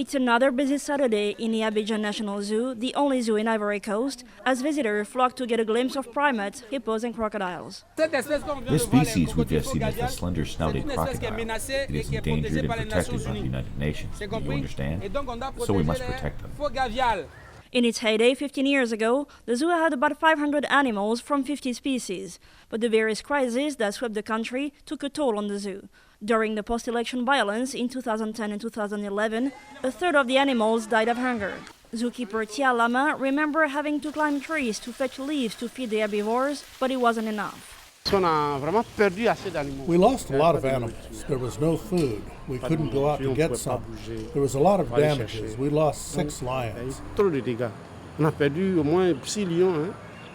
It's another busy Saturday in the Abidjan National Zoo, the only zoo in Ivory Coast, as visitors flock to get a glimpse of primates, hippos and crocodiles. This species we've just seen is the slender-snouted crocodile. It is endangered and protected by the United Nations. Do you understand? So we must protect them. In its heyday 15 years ago, the zoo had about 500 animals from 50 species, but the various crises that swept the country took a toll on the zoo. During the post-election violence in 2010 and 2011, a third of the animals died of hunger. Zookeeper Tia Lama remember having to climb trees to fetch leaves to feed the herbivores, but it wasn't enough. We lost a lot of animals. There was no food. We couldn't go out to get some. There was a lot of damages. We lost 6 lions.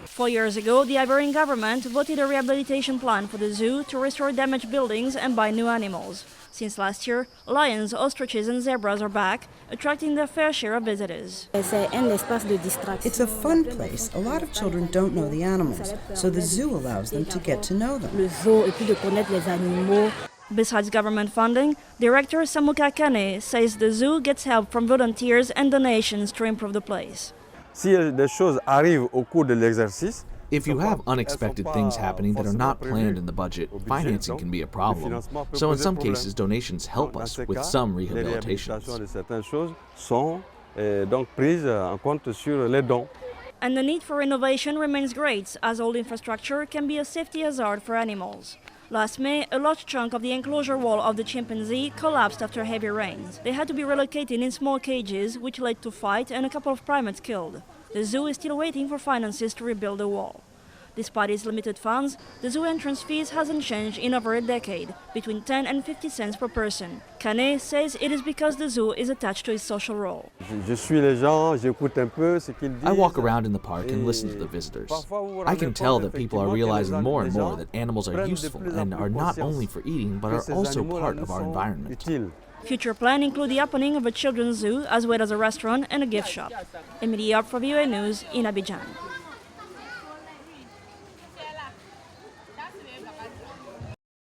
4 years ago, the Ivorian government voted a rehabilitation plan for the zoo to restore damaged buildings and buy new animals. Since last year, lions, ostriches and zebras are back, attracting their fair share of visitors. It's a fun place. A lot of children don't know the animals, so the zoo allows them to get to know them. Besides government funding, Director Samuka Kane says the zoo gets help from volunteers and donations to improve the place. If you have unexpected things happening that are not planned in the budget, financing can be a problem. So in some cases, donations help us with some rehabilitations. And the need for innovation remains great, as old infrastructure can be a safety hazard for animals. Last May, a large chunk of the enclosure wall of the chimpanzee collapsed after heavy rains. They had to be relocated in small cages, which led to fight and a couple of primates killed. The zoo is still waiting for finances to rebuild the wall. Despite its limited funds, the zoo entrance fees hasn't changed in over a decade, between 10 and 50 cents per person. Kane says it is because the zoo is attached to its social role. I walk around in the park and listen to the visitors. I can tell that people are realizing more and more that animals are useful and are not only for eating, but are also part of our environment. Future plans include the opening of a children's zoo, as well as a restaurant and a gift shop. Emilie Iob for VOA News in Abidjan.